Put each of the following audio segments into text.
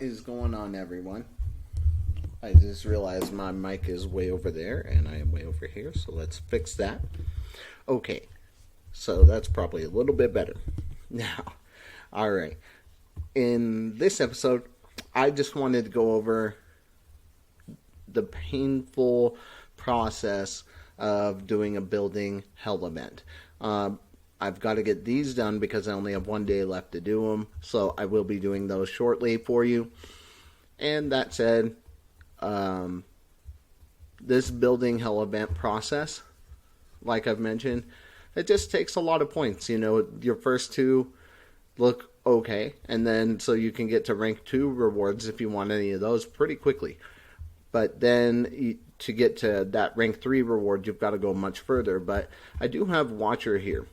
What is going on, everyone? I just realized my mic is way over there and I am way over here, so let's fix that. Okay, so that's probably a little bit better. Now, alright. In this episode, I just wanted to go over the painful process of doing a building hell event. I've got to get these done because I only have one day left to do them, so I will be doing those shortly for you. And that said, this building hell event process, like I've mentioned, it just takes a lot of points. You know, your first two look okay, and then so you can get to rank 2 rewards if you want any of those pretty quickly. But then to get to that rank 3 reward, you've got to go much further. But I do have Watcher here,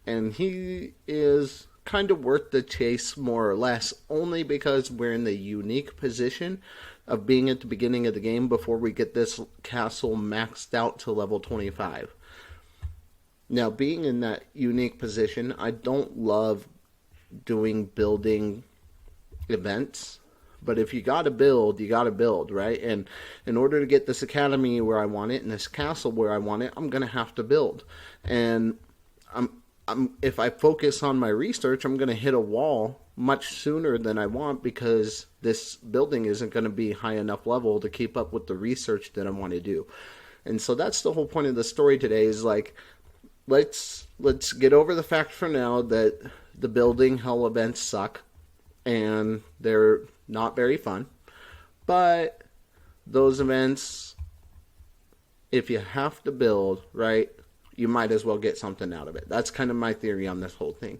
and he is kind of worth the chase more or less, only because we're in the unique position of being at the beginning of the game before we get this castle maxed out to level 25. Now, being in that unique position, I don't love doing building events, but if you gotta build, right? And in order to get this academy where I want it and this castle where I want it, I'm gonna have to build. And if I focus on my research, I'm gonna hit a wall much sooner than I want because this building isn't gonna be high enough level to keep up with the research that I want to do. And so that's the whole point of the story today, is like, let's get over the fact for now that the building hell events suck and they're not very fun. But those events, if you have to build, right, you might as well get something out of it. That's kind of my theory on this whole thing.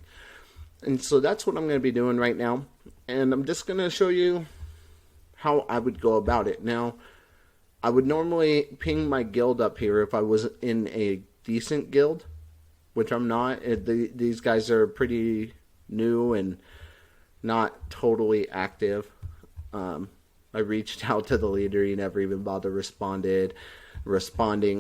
And so that's what I'm going to be doing right now. And I'm just going to show you how I would go about it. Now, I would normally ping my guild up here if I was in a decent guild, which I'm not. These guys are pretty new and not totally active. I reached out to the leader. He never even bothered responding,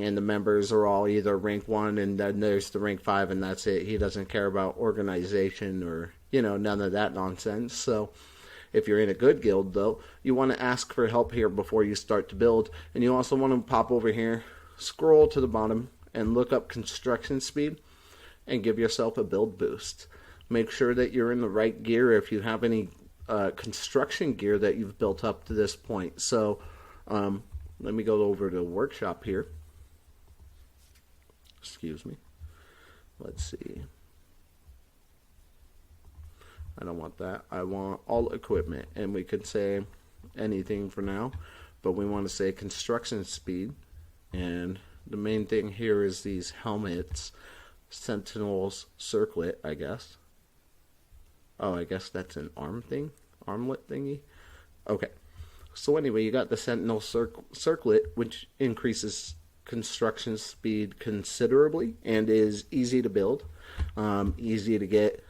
and the members are all either rank 1 and then there's the rank 5 and that's it. He doesn't care about organization or, none of that nonsense. So if you're in a good guild, though, you want to ask for help here before you start to build. And you also want to pop over here, scroll to the bottom, and look up construction speed and give yourself a build boost. Make sure that you're in the right gear if you have any construction gear that you've built up to this point. So let me go over to the workshop here. Excuse me. Let's see. I don't want that. I want all equipment. And we could say anything for now, but we want to say construction speed. And the main thing here is these helmets. Sentinel's circlet, I guess. Oh, I guess that's an armlet thingy. Okay. So anyway, you got the Sentinel circlet, which increases construction speed considerably and is easy to build, easy to get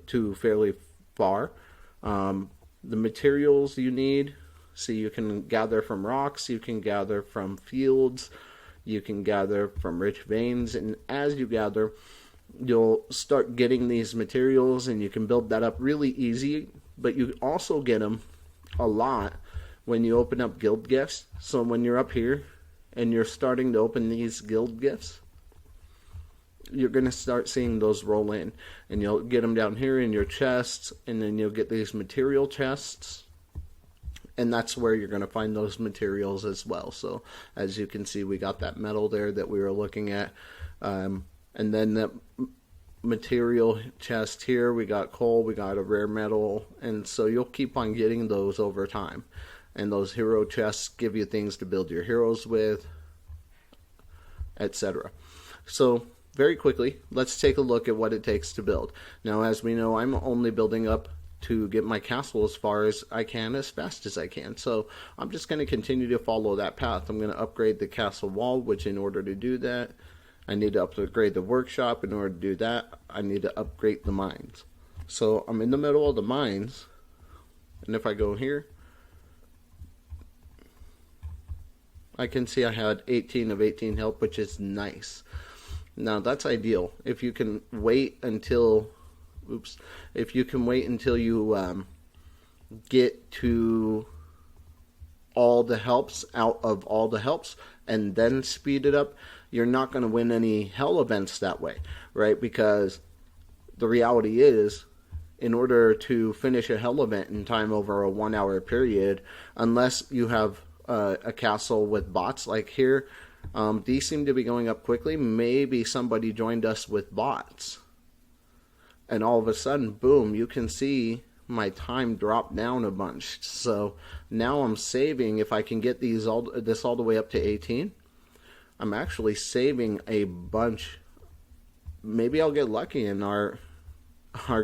to fairly far. The materials you need, so you can gather from rocks, you can gather from fields, you can gather from rich veins, and as you gather, you'll start getting these materials and you can build that up really easy, but you also get them a lot when you open up guild gifts. So when you're up here and you're starting to open these guild gifts, you're going to start seeing those roll in, and you'll get them down here in your chests, and then you'll get these material chests, and that's where you're going to find those materials as well. So as you can see, we got that metal there that we were looking at, and then the material chest here, we got coal, we got a rare metal, and so you'll keep on getting those over time. And those hero chests give you things to build your heroes with, etc. So very quickly, let's take a look at what it takes to build. Now, as we know, I'm only building up to get my castle as far as I can, as fast as I can. So I'm just going to continue to follow that path. I'm going to upgrade the castle wall, which in order to do that, I need to upgrade the workshop. In order to do that, I need to upgrade the mines. So I'm in the middle of the mines, and if I go here, I can see I had 18 of 18 health, which is nice. Now that's ideal. If you can wait until you get to all the helps out of all the helps and then speed it up, you're not going to win any hell events that way, right? Because the reality is, in order to finish a hell event in time over a 1 hour period, unless you have a castle with bots like here, these seem to be going up quickly. Maybe somebody joined us with bots, and all of a sudden, boom, you can see my time drop down a bunch. So now I'm saving, if I can get this all the way up to 18, I'm actually saving a bunch. Maybe I'll get lucky and our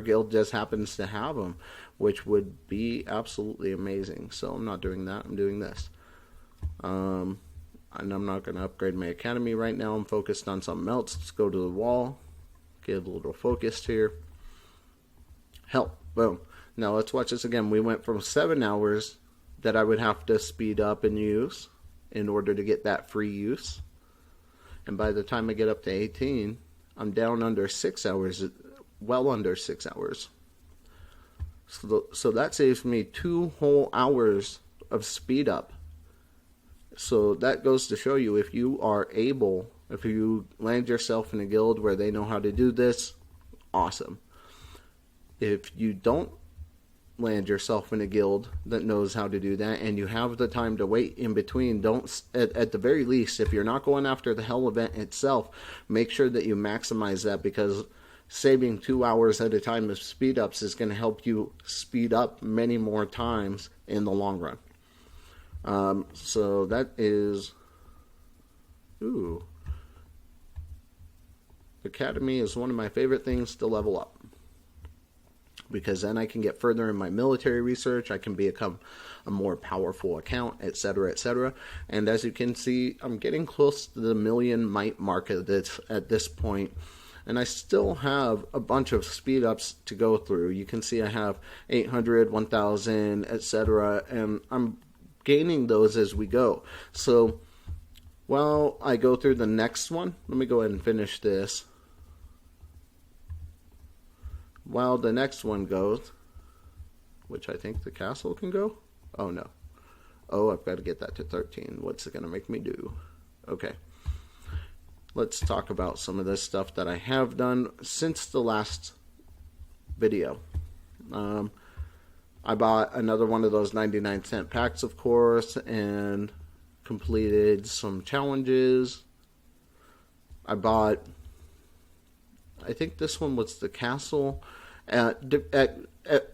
guild just happens to have them, which would be absolutely amazing. So I'm not doing that. I'm doing this. And I'm not going to upgrade my academy right now. I'm focused on something else. Let's go to the wall. Get a little focused here. Help. Boom. Now let's watch this again. We went from 7 hours that I would have to speed up and use in order to get that free use. And by the time I get up to 18, I'm down under 6 hours, well under 6 hours. So that saves me 2 whole hours of speed up. So that goes to show you, if you are able, if you land yourself in a guild where they know how to do this, awesome. If you don't land yourself in a guild that knows how to do that and you have the time to wait in between, don't, at the very least, if you're not going after the hell event itself, make sure that you maximize that, because saving 2 hours at a time of speed ups is going to help you speed up many more times in the long run. So that is, Academy is one of my favorite things to level up, because then I can get further in my military research, I can become a more powerful account, etc., etc. And as you can see, I'm getting close to the 1,000,000 might mark at this point, and I still have a bunch of speed ups to go through. You can see I have 800, 1,000, etc., and I'm gaining those as we go. So while I go through the next one, let me go ahead and finish this. While the next one goes, which I think the castle can go. Oh no. Oh, I've got to get that to 13. What's it going to make me do? Okay. Let's talk about some of this stuff that I have done since the last video. I bought another one of those 99-cent packs, of course, and completed some challenges. I think this one was the castle.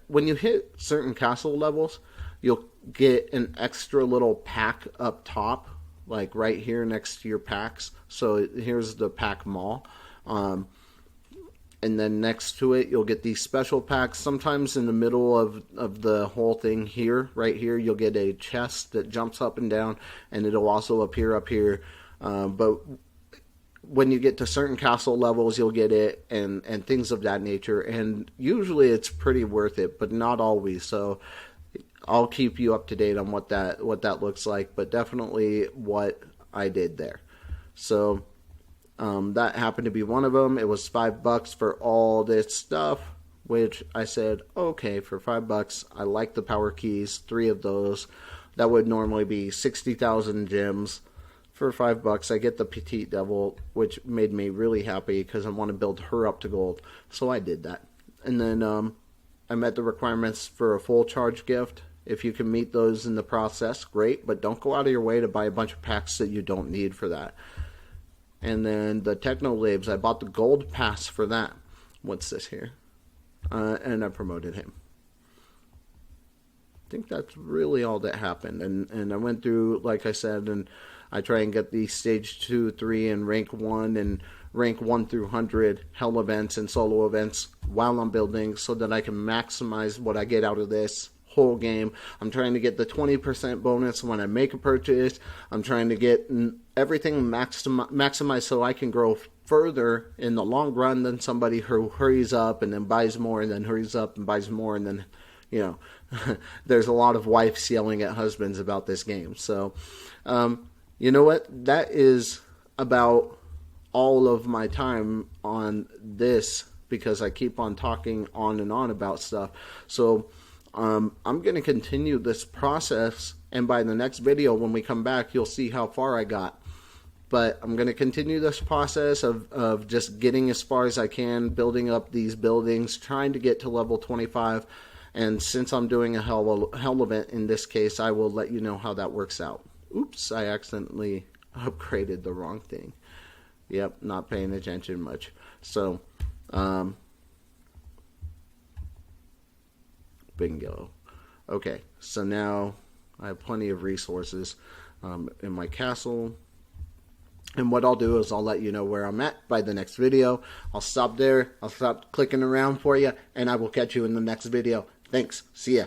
When you hit certain castle levels, you'll get an extra little pack up top, like right here next to your packs. So here's the pack mall. And then next to it, you'll get these special packs. Sometimes in the middle of the whole thing here, right here, you'll get a chest that jumps up and down, and it'll also appear up here. But when you get to certain castle levels, you'll get it, and things of that nature. And usually it's pretty worth it, but not always. So I'll keep you up to date on what that looks like, but definitely what I did there. So that happened to be one of them. It was $5 for all this stuff, which I said, okay, for $5, I like the power keys, 3 of those. That would normally be 60,000 gems. For $5, I get the Petite Devil, which made me really happy because I want to build her up to gold. So I did that. And then I met the requirements for a full charge gift. If you can meet those in the process, great, but don't go out of your way to buy a bunch of packs that you don't need for that. And then the Techno Labs, I bought the gold pass for that. What's this here? And I promoted him. I think that's really all that happened. And I went through, like I said, and I try and get the stage 2, 3, and rank 1, and rank 1 through 100 hell events and solo events while I'm building, so that I can maximize what I get out of this whole game. I'm trying to get the 20% bonus when I make a purchase. I'm trying to get everything maximized so I can grow further in the long run than somebody who hurries up and then buys more and then hurries up and buys more, and then, you know, there's a lot of wives yelling at husbands about this game. So, you know what? That is about all of my time on this, because I keep on talking on and on about stuff. So I'm going to continue this process, and by the next video when we come back, you'll see how far I got. But I'm going to continue this process of just getting as far as I can, building up these buildings, trying to get to level 25. And since I'm doing a hell event in this case, I will let you know how that works out. Oops, I accidentally upgraded the wrong thing. Yep, not paying attention much. So, bingo. Okay, so now I have plenty of resources in my castle. And what I'll do is I'll let you know where I'm at by the next video. I'll stop there. I'll stop clicking around for you, and I will catch you in the next video. Thanks. See ya.